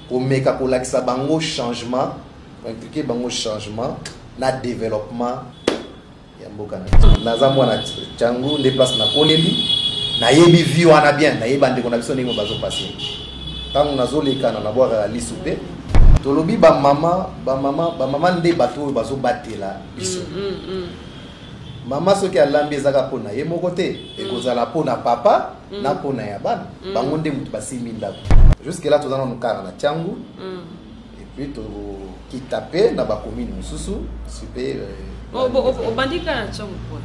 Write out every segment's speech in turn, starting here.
Pour meka pour l'accès bango changement, pour impliquer bango changement, na développement. Ya mboka na. Naza mwana changu déplace na koneli, na yebi vie wana bien, na yeba ndeko na biso ndenge bazo passer. Tango nazoleka na boire ali souper. Tolobi ba mama nde bato bazo batela biso. Mama soki alambi ezaka pona ye moko te ekozala pona papa na pona ya bana bango nde mutu basimi ndako jusque là tozana nokana na Tchangu et puis to kitape na ba commune mususu super bandika na Tchangu pona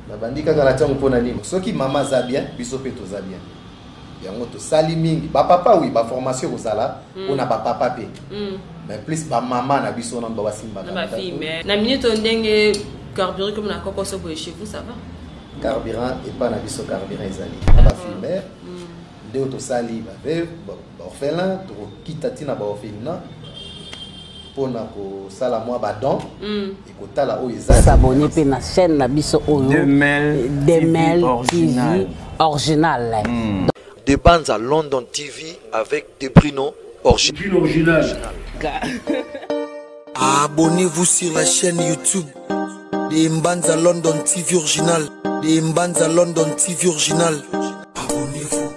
na bandika na Tchangu pona nini soki mama za bien biso pe toza bien yango to sali mingi ba papa oui ba formation kozala ona ba papa pe mais plus ba mama na biso na ba simba na ba fille mais na minute ndenge carburant comme la coco so chez vous ça va carburant et pas na biso carburant ezali ba fille de auto sali ba veuve ba orphelin to kitati na ba orphelinat pona ko sala moi ba don et ko tala o ezali s'abonner pe na chaîne na biso oyo Demel TV original. Des bandes à London TV avec des Bruno original. Abonnez-vous sur la chaîne YouTube des Mbanza London TV original. Des Mbanza London TV original. Abonnez-vous,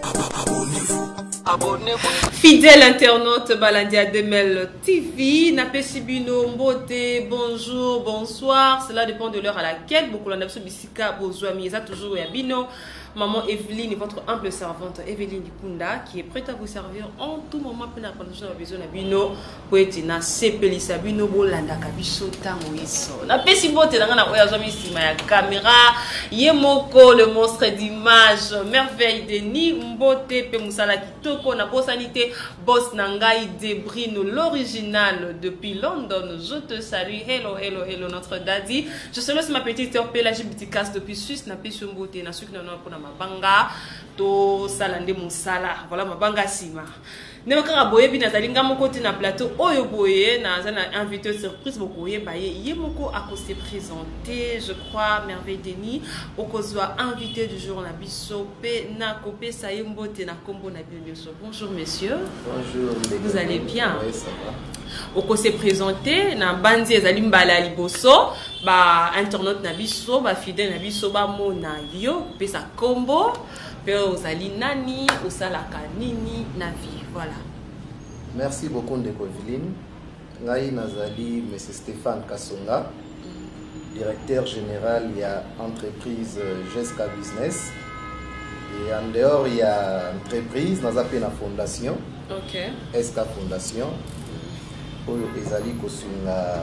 abonnez-vous. Fidèle internaute Balandia Demel TV, Napesibino, Mbote, bonjour, bonsoir. Cela dépend de l'heure à laquelle beaucoup l'on a bisika, bozouami, ça toujours et abino. Maman Evelyne, votre humble servante Evelyne Dikunda, qui est prête à vous servir en tout moment. Pour la production de besoin d'abino, pour être na sepeli sabino bolanda kabiso tangoiso. Na pesi bote na ngana oya zomi sima ya caméra, yemoko le monstre d'image, merveille de ni mbote pe musala kitoko na bosanité, boss nangai de Brino l'original depuis London. Je te salue, hello hello hello notre daddy. Je salue ma petite sœur Pélagie Bitikas depuis Suisse na pesi mbote na suki na pour mabanga to salande musala voilà mabanga sima ne kaka boye bi nazali nga moko ti na plateau oyo boye na za na invité surprise moko ye baye ye moko a ko se présenter je crois merveille Denis okozwa invité du jour na biso pe na kopé sa yembote na kombo na biso. Bonjour messieurs. Bonjour. Vous allez bien? Oui, ça va. Oko se présenter na bandi ezali mbala liboso ba internaute na biso ba fidèle na biso ba mona yo pe sa kombo pe ozali nani osalaka nini na vie. Voilà. Merci beaucoup ndeko Evelyne. Ngai nazali monsieur Stéphane Kasonga, directeur général il y a entreprise GESCA Business et en dehors il y a entreprise nazape na fondation. OK. SK Fondation. Oyo ezali kosunga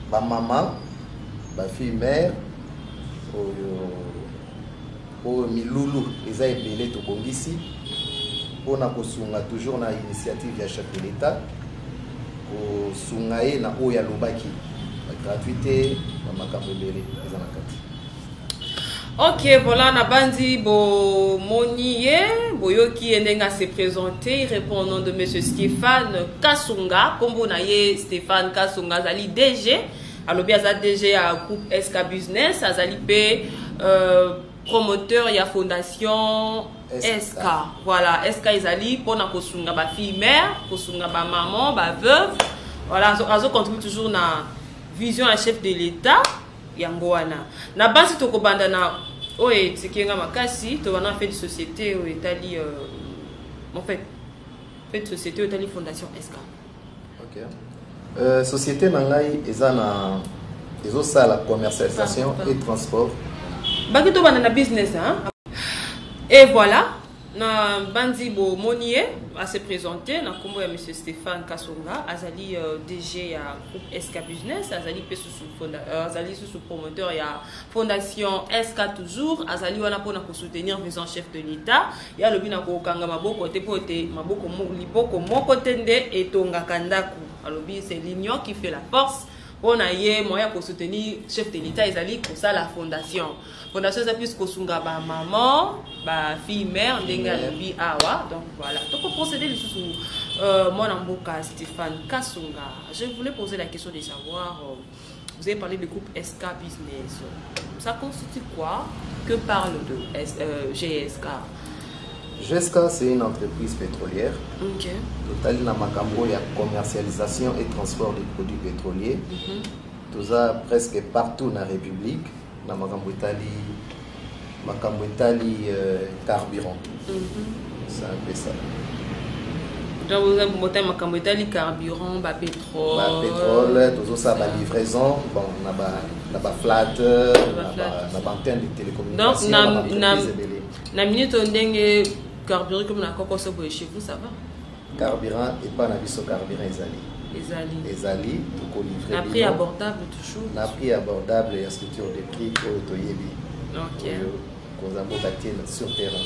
ba mama ba fille mère oyo milulu eza ebele to bongisi pona kosunga toujours na initiative ya chef de l'État kosunga ye na oyo alobaki gratuité na makambo ebele eza na kati. Ok, voilà, na bandi bo moniye, boyoki endenga se présenter, il répond au nom de monsieur Stéphane Kasonga, kombo na ye Stéphane Kasonga zali DG, alobi aza DG à groupe SK Business, azali pe promoteur ya fondation SK. Voilà, SK izali pona kosunga ba fille mère, kosunga ba maman, ba veuve. Voilà, azo contribue toujours na vision à chef de l'État. Yangoana. Na basi toko banda na oye tikenga makasi to wana fait de société o etali en fait de société o etali fondation SK. OK. Société nangai ezana ezo sala commercialisation et transport. Baki to banda na business hein. Et voilà, na bandi bo monier à se présenter na kombo ya monsieur Stéphane Kasonga azali DG ya groupe SK Business azali pe azali sous promoteur ya fondation SK toujours azali wana pona ko soutenir vision chef de l'État ya lobi na ko kanga maboko te pote maboko liboko moko tende etonga kandaku alobi c'est l'union qui fait la force. On a eu moyen pour soutenir chef de l'État ezali pour ça la fondation. Fondation ça plus kosunga ba maman, ba fille mère ndenga lobi awa. Donc voilà. Donc pour procéder sous mon amboka Stéphane Kasonga. Je voulais poser la question de savoir vous avez parlé du groupe SK Business. Ça constitue quoi? Que parle de GSK? GESCA, c'est une entreprise pétrolière. Ok. Total na makambo ya commercialisation et transport des produits pétroliers. Tout ça presque partout dans la République. Na makambo Itali carburant. C'est un peu ça. Donc vous avez monté makambo Itali carburant, pétrole. Pétrole, tout ça la livraison. Bon, na ba flat, na ba antenne de télécommunication. Donc na minute on dengue carburant comme na koko so chez vous, ça va? Carburant et pas na biso carburant ezali pour livrer. Na prix abordable toujours. Na prix abordable et structure de prix au toyebi. OK. Sur terrain.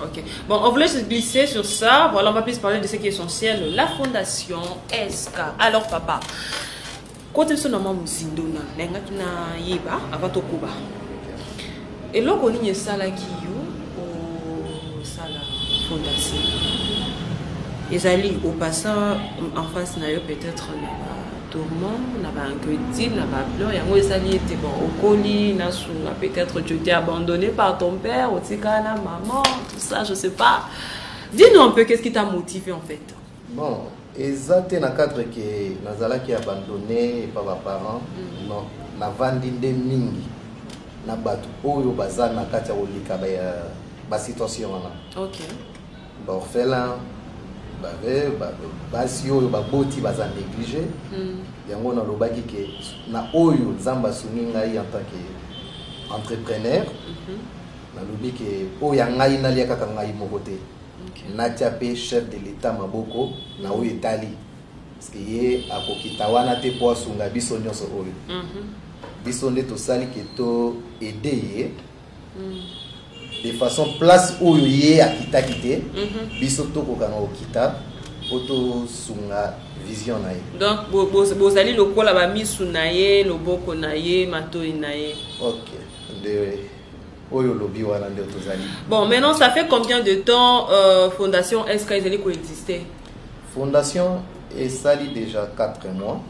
Ok. Bon, on voulait se glisser sur ça. Voilà, on va plus parler de ce qui est essentiel. La fondation SK. Alors, papa, quand tu es dans Muzindona, tu yeba avant de Kuba. Et là, on y a ça là qui est ça la fondation. Et allez au passant en face, peut-être tourment, n'a pas inquiétude, n'a pas pleur. Et moi, ça était bon au colis, peut-être tu étais abandonné par ton père, au tika, maman, tout ça, je sais pas. Dis-nous un peu qu'est-ce qui t'a motivé en fait. Bon, exactement dans le cadre que Nazala qui est abandonné par mes parents, non, na vandinde mingi, na batu oyo bazana na kati ya olika ba situation là. Ok. Ba orphelin. Basi oyo baboti baza négligé yango na lobaki ke na oyo nzamba suninga en tant que entrepreneur na lobi ke oyo ngai na lia kaka ngai moko te natia pe chef de l'état maboko na oyo etali parce que ye akokita wana te po asunga biso nyonso oyo biso nde tosali ke to aider ye de façon place où il a quitté biso to ko kana okita auto sunga vision na ye. Donc vous allez le kola ba misu na ye loboko na ye matoi na ye. OK. De oyo lobi wana ndio tozali. Bon, maintenant ça fait combien de temps fondation SK ezali coexister? Fondation est sali déjà 4 mois.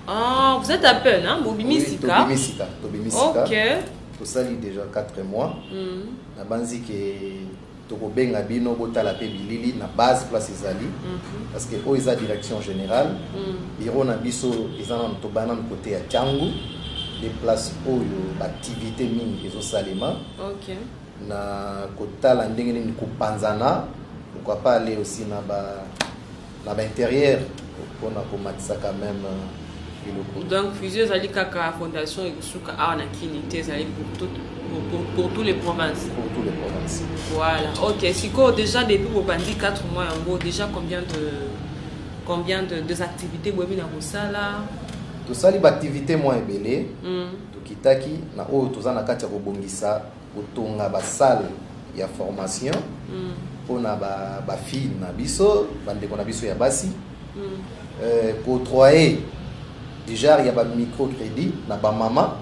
Ah, vous êtes à peine hein, Bobimisika. Tobimisika. OK. Tosali déjà 4 mois. Na banzi ke tokobenga bino botala pe bilili na base place ezali parce que o eza direction générale biro na biso ezana to bana côté ya Tchangu des places oyo activité mingi ezo salema. OK. Na kotala ndenge ni kupanzana pourquoi pas aller aussi na ba intérieur pour na komatisa quand même. Donc, Fusio Zali Kaka Fondation et Souka Arna Kinité Zali pour tous les provinces. Pour tous les provinces. Voilà. Ok. Siko, déjà depuis vos bandits 4 mois en gros, déjà combien de activités vous avez dans Moussala? Tout ça, les activités moins belé. Tout kitaki na o toza na kati ya kobongisa otonga ba salle ya formation. Pona ba fille na biso, bande ko na biso ya basi. Pour troyer déjà il y a un microcrédit na ba mama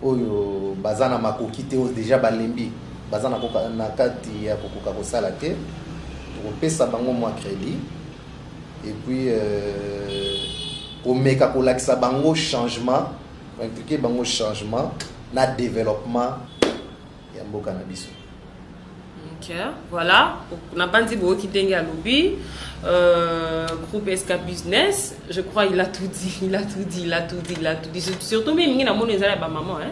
oyo bazana makoki te déjà balembi bazana na kati ya kokoka ko sala te to pesa bango moi crédit et puis omeka ko lakisa bango changement impliquer bango changement na développement ya mboka na biso. Ok, voilà. On a pas dit qui tengue à lobby. Groupe SK Business, je crois il a tout dit. Surtout même il a mon maman hein.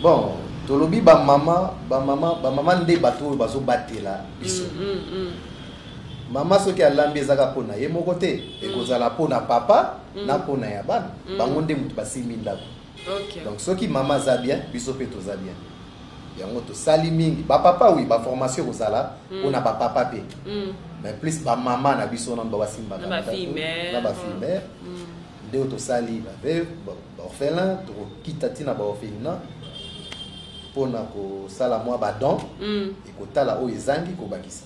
Bon, to lobby ba maman nde bato bazo batela biso. Mama soki alambi ezaka pona ye moko te ekozala pona papa na pona ya bana bango nde mutu basimbi ndako. OK. Donc soki mama za bien biso pe toza bien. Yango to sali mingi ba papa oui ba formation kozala pona ba papa pe. Mais plus ba maman na biso na ba simba na ba fille mère nde to sali ba orphelin to kitati na ba orphelinat pona ko sala moi ba don et ko tala o ezangi ko bakisa.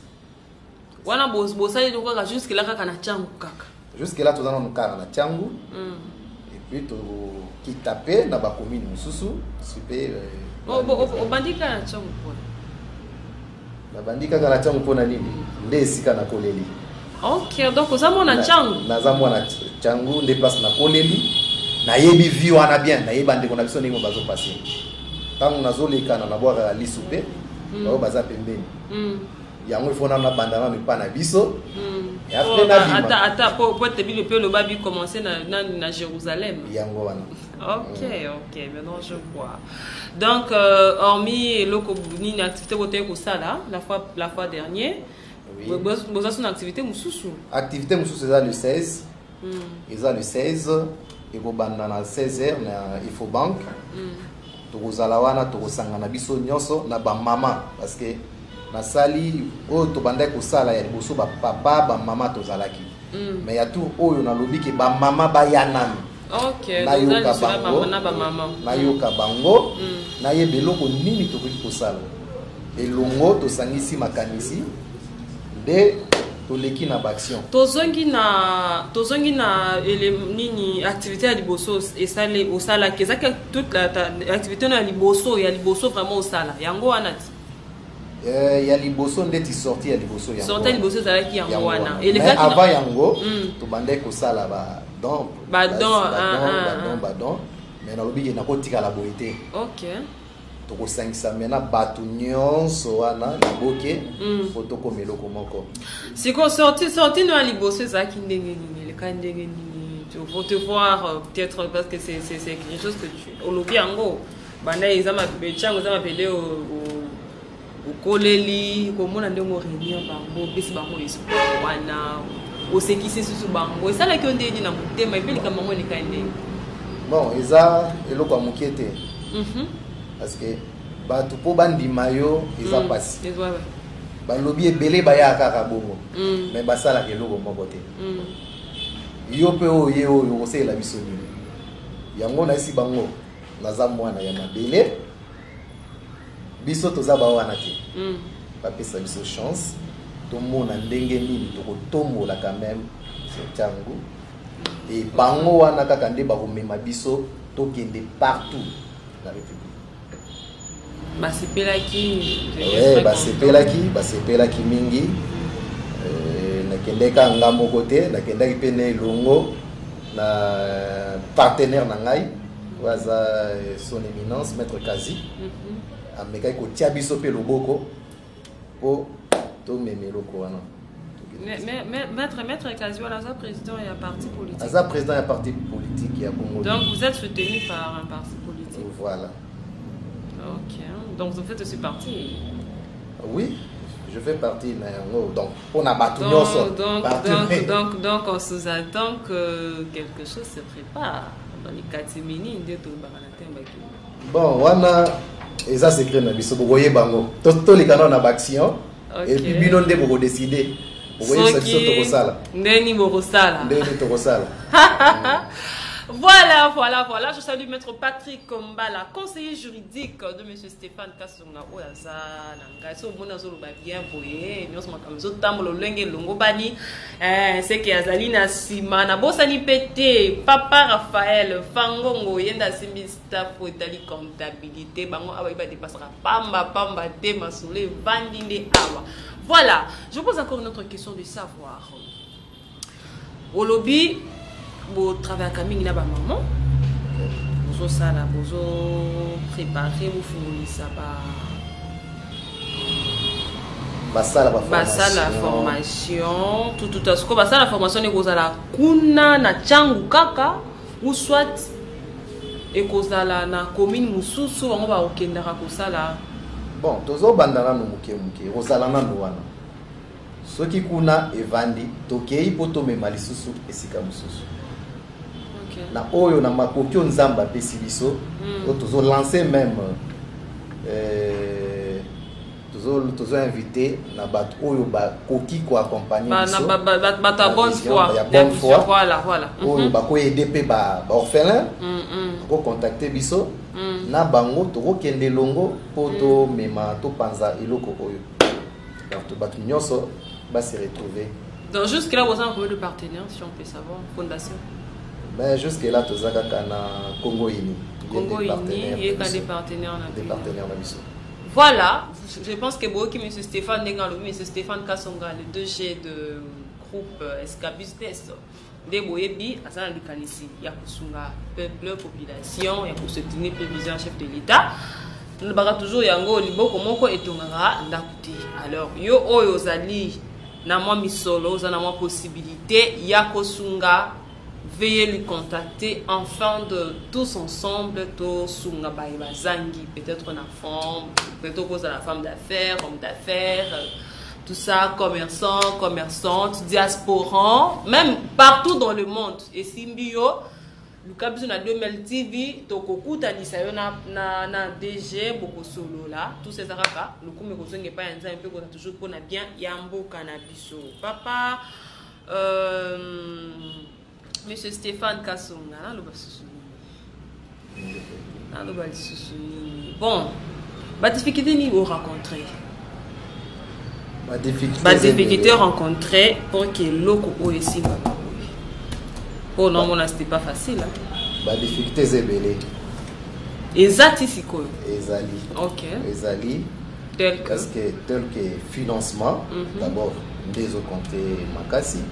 Wana bosali donc jusque là kaka na Tchangu kaka. Jusque là tozana no kaka na Tchangu. Et puis to kitape na ba commune mususu super bandika na Tchangu kwa. Na bandika kana Tchangu pona nini? Nde esika na koleli. OK, donc oza na Tchangu. Naza mwana Tchangu nde place na koleli. Na yebi vi wana bien, na yeba ndeko na biso ndenge bazo passer. Tangu nazoleka na bwaka lisupe, bao baza pembeni. yango il faut na bandana mais pas na biso et après na bima ata pour te bi le babi commencer na Jérusalem yango wana. OK, maintenant je vois. Donc hormis l'okobuni une activité boté ko sala la fois dernière. Oui. Vous avez une activité mususu. Activité mususu c'est le 16. Ils ont le 16 et go bandana 16h na Infobank. Tokozala wana tokosanga na biso nyonso na ba mama parce que na sali o to bandai ko sala ya liboso ba papa ba mama tozalaki. Mais ya tout oyo na lobi ke ba mama ba yanami. OK, na yoka bango na ba mama. Na yoka bango na yebelo ko nini tokoki ko sala. Elongo to sangisi makanisi de toleki na action. Tozongi na nini activité ya liboso esale au sala kezaka toute la activité na liboso ya liboso vraiment au sala. Yango wana ti. Ya liboso ndeti sorti ya liboso yango. Sorti liboso zalaki yango wana. Et les gars avant yango to bandai ko sala don mais na lobi na kotika la boité. OK. Toko sangisa mena batu nyonso wana liboke fotoko meloko moko. Siko sorti no liboso zaki ndenge nini le ka ndenge nini tu faut te voir peut-être parce que c'est quelque chose que tu au lobi yango banda ezama bechango ezama pele au koleli komona ndenge réunion bango bisi bango iso wana osekisi susu bango esala ki ndenge na mutema epeli kama ngo leka ndenge. Bon eza eloko ya mokete. Parce que batu po bandima yo eza pasi. Balobi ebele baya kaka bongo. Mais basala eloko moko te. Yo pe oye oyo osela biso nini. Yango na isi bango naza mwana ya mabele. Biso toza ba wana te. Bapesa biso chance. Tomona ndenge nini tokotombola quand même ce tango. Et bango wana kaka nde bakomema biso tokende partout dans la République. Basepelaki mingi nakendeka ngambo kote nakendaki pene longo na partenaire na ngai waza son éminence maître Kazi amekaki kotia biso pe loboko po to memeloko wana. Maître Kazi wala za président ya parti politique. Aza président ya parti politique ya Congo. Donc vous êtes soutenu par un parti politique. Voilà. OK. Donc vous faites aussi partie. Oui, je fais partie donc on a battu donc on sous-attend que quelque chose se prépare dans les catimini de tout banatemba. Bon, wana eza secret na biso boye bango. To les canons na action et puis bino nde boko décider. Boye ça biso to kosala. Ndeni boko sala. Ndeni to kosala. Voilà. Je salue Maître Patrick Kombala, conseiller juridique de M. Stéphane Kassonga Oyaza Nanga. So mona zo ba bien boye, nyos makamzo tamolo lenge longo bani. C'est que azali na sima na bosani pété Papa Raphaël Fangongo yenda simi staff itali comptabilité bango awa iba dépassera pamba te masule vandinde awa. Voilà, je pose encore une autre question de savoir. Au lobby vous travaillez à Kaming na ba maman. Vous sala, vous préparer, vous fournissez la formation, tout à ce que la formation est cause à la kuna na changu kaka ou soit et cause à la commune mususu on va au kendara kosala. Bon, tozo bandana no muke rosala na no wana. Soki kuna evandi tokei poto me malisusu esika mususu. Na oyo na makokyo nzamba pesi biso tozo lancer même tozo invité na bat oyo ba koki ko accompagner biso ba bonne foi voilà oyo ba ko aider pe ba orphelin ko contacter biso na bango to kende longo poto mema to panza eloko oyo donc to bat nyonso ba se retrouver. Donc jusque là vous avez combien de partenaires si on peut savoir fondation? Mais jusque-là, tu as un Congo Ini. Congo Ini, il y a des partenaires. Voilà, je pense que beaucoup M. Stéphane Nengalo, M. Stéphane Kassonga, le 2G de groupe SK Business, des Boyebi, à Sana Likanisi, il y a Kusunga, peuple, population, il y a pour soutenir prévision chef de l'État. nous avons toujours yango liboko moko etongaka ndakuti. Alors yo oyo ozali na mwa misolo oza na mwa possibilité ya kosunga, veuillez lui contacter afin de tous ensemble to sunga bazangi, peut-être na forme, peut-être cause à la femme d'affaires, homme d'affaires, tout ça, commerçante, diasporant, même partout dans le monde. Et Simbio, le cas de 2000 TV, Tokokuta Nisayo na DG, beaucoup solo là, tous ces arabes, le coup me n'est pas un peu qu'on a toujours qu'on a bien Yambo Cannabis. Papa, Monsieur Stéphane Kassonga, bon, la difficulté niveau rencontré. La difficulté rencontrée pour que l'eau ici. Oh non, c'était pas facile. La difficulté c'est belé. Exact ici quoi. Ezali. Ok. Ezali. Tel que financement. D'abord, des au compte Makasi.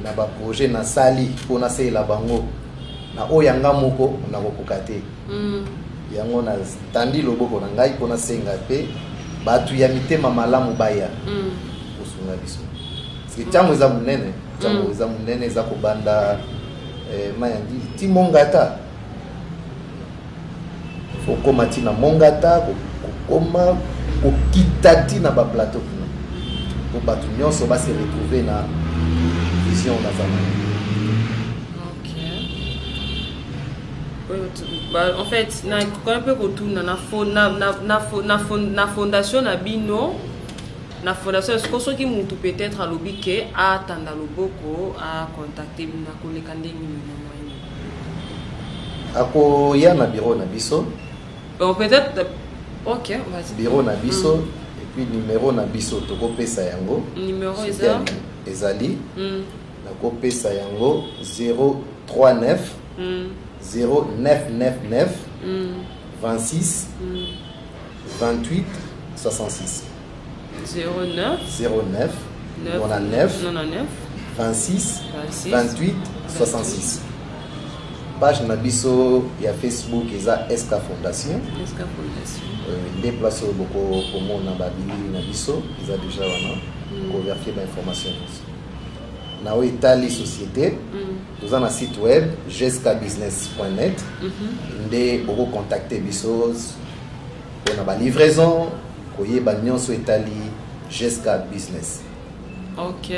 Na ba projet na sali pour na se la bango. Na oyanga moko na kokate. Yango na tandi loboko na ngai pour na senga pe. Batu ya mitema malamu baya. Kusunga biso. Parce que tiamo za munene, tiamo za munene za kobanda mayandi timongata. Fokoma tina mongata, kokoma kokitati na ba plateau. Pour batu nyonso ba se retrouver na vision na zamani. En fait, quand un peu retourne na fondation na bino, na fondation ce qui monte peut-être à l'obike à attendre loboko à contacter na koleka ndenge ni ako ya na bureau na biso. Bon peut-être OK, vas-y. Bureau na biso et puis numéro na biso to kopesa yango. Numéro ezali na kopesa yango 039 0999 26 28 66 09 99 26 28 66. Page nabiso ya Facebook eza SK Fondation. Déplacer beaucoup pour mon nababili nabiso eza déjà wana pour vérifier l'information. Na Itali société, nous avons un site web jeskabusiness.net. Ndé beaucoup contacter bisos pour la livraison, koye banyon so Italie Jeska Business. OK.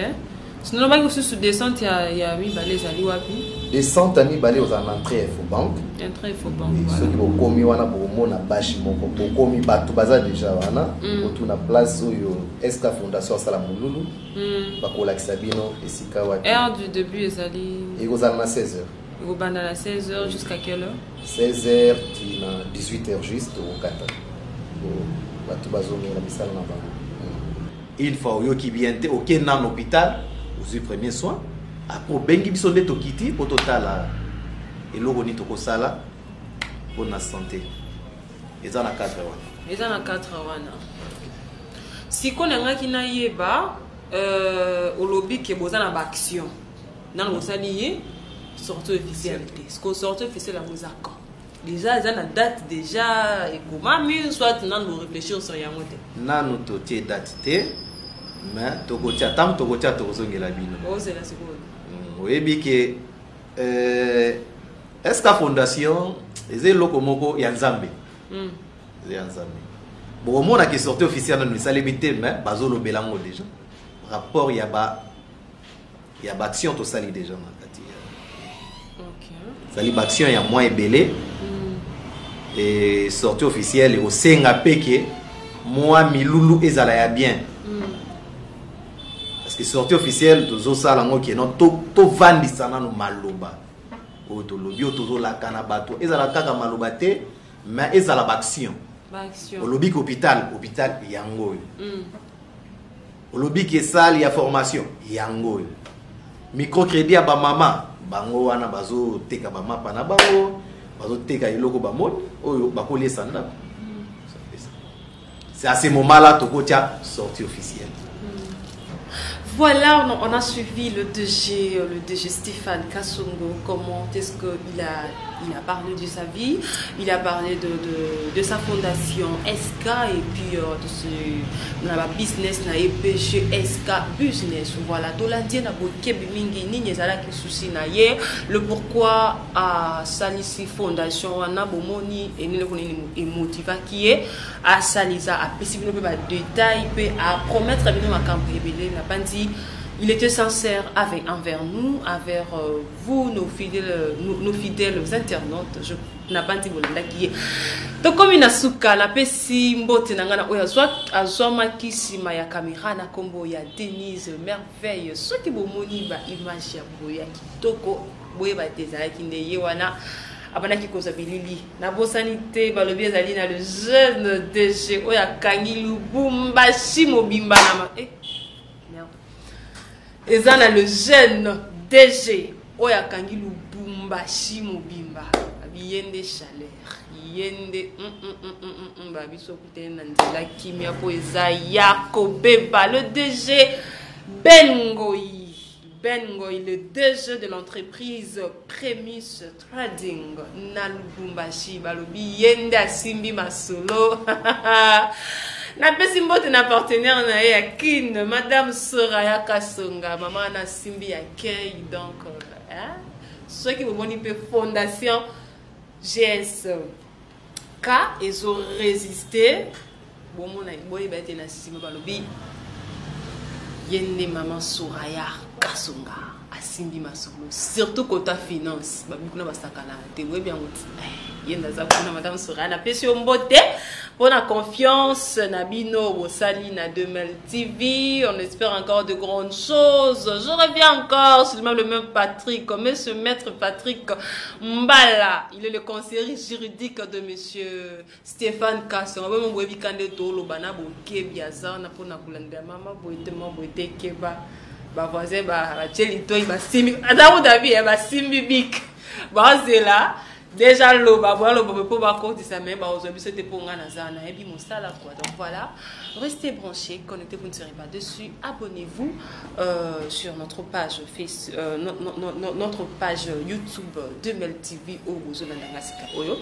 Sinon on va aussi sur descente il y a oui balé zali wapi. Descente ani balé aux entrées Infobank. Entrée Infobank. Ceux qui vont komi wana bomo na bashi moko komi batu baza déjà wana autour na place yo SK Fondation sala mululu. Bakola Kisabino et Sikawa. Heure du début ezali. Et aux alma 16h. Au banda à 16h jusqu'à quelle heure? 16h tina 18h juste au kata. Batu bazomi na misala na ba. Une fois yo ki bienté au kenan hôpital aux premiers soins. Après bengi biso nde to kiti pour total eloko ni toko sala pour na santé. Eza na 4 wana. Eza na 4 wana. Si konanga kina yeba olobi ke boza na ba action. Nan mosali ye sortie officielle. Ce qu'on sortie officielle à Mozaka. Déjà ils ont la date déjà et comment mieux soit nan nous réfléchir sur yamote. Nanu to tie date té mais toko tia tam toko tia toko zongela bino. Oh c'est la seconde. Oui, que est-ce que la fondation est loko moko ya nzambe? Ya nzambe. Bon mon qui sorti officiellement nous célébrité mais bazolo belango déjà. Rapport ya ba action to sali déjà na kati. OK. Sali action ya moins belé. Et sortie officielle au senga peke moi milulu ezala ya bien. Parce que sortie officielle tozo sala ngo ke non to vandisa na no maloba o to lobi o tozo la kana bato ezala kaka maloba te mais ezala action o lobi ko hôpital yango o lobi ke salle ya formation yango microcrédit ba mama bango wana bazo teka ba mapa na bango bazo teka iloko ba moni oyo bakoli sanda. C'est à ce moment-là que tu as sorti officielle. Voilà, on a suivi le DG Stéphane Kassongo. Comment est-ce qu'il il a parlé de sa vie, il a parlé de sa fondation SK et puis de ce business na EPG SK Business. Voilà, Tolandien a beaucoup mingi ni nezala ki souci na ye, le pourquoi à Salisi Fondation wana bomoni et ni le koni emotiva qui est à Salisa à possible peu ba détail peut à promettre bino makambo ebele na bandi. Il était sincère envers nous, envers vous, nos fidèles internautes. Je n'ai pas dit que donc comme il a souka la pesi mbote nangana oya soit azoma kisima ya caméra na kombo ya Denise merveille ce qui bomoni ba image ya boya kitoko boye ba tezala kindeye wana abana ki koza bilili na bosanité balobi ezali na le jeune DG oya kangi lubumba shimobimba na ezana le jeune DG oya kangi lubumba shimobimba abiyende chaleur yende babiso kutena nzela kimia po eza yakobeba le DG Ben Ngoyi, le DG de l'entreprise Premise Trading na Lubumbashi balobi yende asimbi masolo na pesi mbote na partenaire na ya kin Madame Soraya Kasonga maman na simbi accueil donc ceux qui vont une fondation GSK ils ont résisté bon mon boy ba te na simba balobi yende maman Soraya Kasonga asimbi masolo surtout côté finance ba bikuna basakana te we bien yenda za kuna Madame Soraya na pesi mbote pour la confiance Nabino Bosali na 2000 TV. On espère encore de grandes choses. Je reviens encore sur le même Patrick, comme ce maître Patrick Mbala. Il est le conseiller juridique de monsieur Stéphane Kasson. On va me dire que le bana boké biaza na pona kulanda mama boité keba ba voisin ba chelito ba simi adamu davi ba simi bik ba zela. Déjà le baba le baba pour ba côté ça même aujourd'hui c'était pour ngana zana et puis mon sala quoi. Donc voilà, restez branchés, connectez-vous ne serez pas dessus, abonnez-vous sur notre page notre page YouTube 2000 TV au Bozona Ngasika Oyo.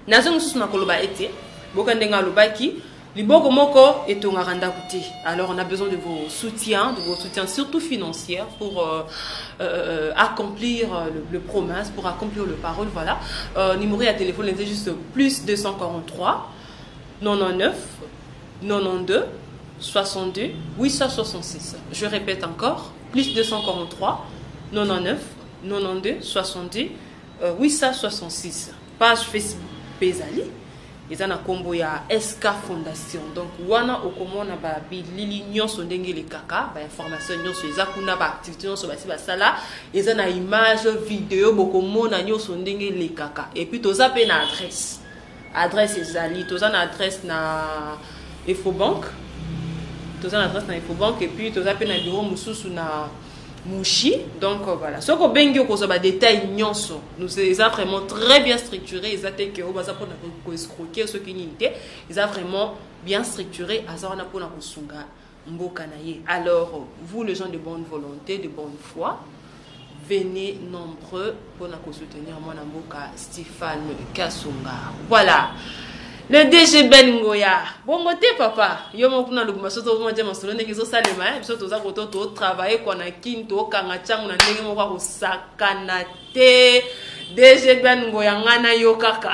Nazo mususu makoloba été bokandenga lobaki liboko moko etonga randa kuti. Alors on a besoin de vos soutiens surtout financiers pour accomplir le promesse, pour accomplir le parole. Voilà. Numéro à téléphone était juste plus 243 99 92 62 866. Je répète encore plus 243 99 92 62 866. Page Facebook Bezali. Ils ont un combo ya SK Fondation. Donc, wana okomona ba bilili nyonso ndenge le kaka, ba information nyonso ezakuna ba activité nyonso basi basala, ils ont une image vidéo bokomona nyonso ndenge le kaka. Et puis toza pe na adresse. Adresse ezali, toza na adresse na Efobank. Toza na adresse na Efobank et puis toza pe na bureau mususu na Mouchi, donc voilà. Ce qu'on bengi au ba détail nyonso, nous ils ont vraiment très bien structuré. Ils ont été que au basa pour na escroquer ceux qui n'étaient, ils ont vraiment bien structuré. Azana pour na kusunga mboka naye. Alors vous les gens de bonne volonté, de bonne foi, venez nombreux pour na soutenir mon mboka Stéphane Kasonga. Voilà. Le DG Ben Ngoya. Bon côté papa, yo mo kuna luguma soto mo jema solo ndenge zo salema, biso toza koto to travailler kwa na kinto kanga changu na ndenge mo kwa kusakana te. DG Ben Ngoya ngana yo kaka.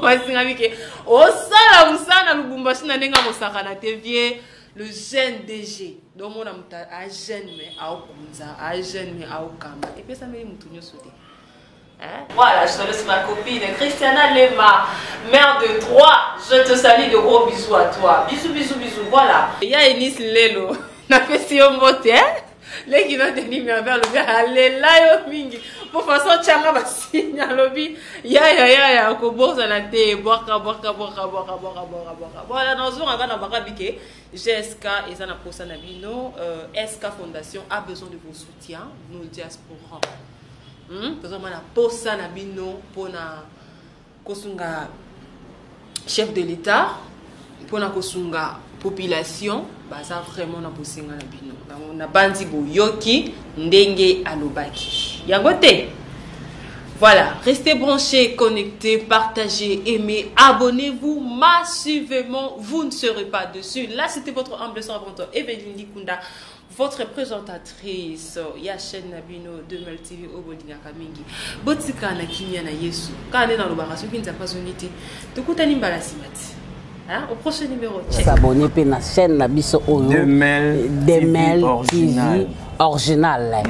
Basinga bike o sala musana lugumba shina ndenge mo sakana te vie le jeune DG. Donc mon amuta a jeune mais a okunza, a jeune mais a okamba. Et puis ça me mutunyo sote. Voilà, je te laisse ma copine Christiana Lema, mère de 3. Je te salue, de gros bisous à toi. Bisous, bisous, bisous. Voilà. Il y a Enis Lelo. Na fait si on vote, hein? Les qui n'ont tenu vers le gars, allez là, yo mingi. Pour façon, tchanga va signer à l'objet. Ya, kobo, ça n'a été, boaka. Voilà, dans un regard, on va biquer. GSK et ça n'a pas ça nabino. SK Fondation a besoin de vos soutiens, nos diasporas. Par exemple, na posa na bino pour na kosunga chef de l'État, pour na kosunga population, baza vraiment na posinga na bino. Na bandi boyoki ndenge alobaki. Yangote. Voilà, restez branchés, connectés, partagez, aimez, abonnez-vous massivement, vous ne serez pas dessus. Là, c'était votre humble sœur Evelyne Likunda, votre présentatrice. Ya chaîne Nabino 2000 TV au Bodina Kamingi. Botika na kimia na Yesu. Kane na lobarasu kinza pas unité. Tukutani mbala simati. Hein? Au prochain numéro. S'abonner à la chaîne Nabiso Oyo. Demel TV original.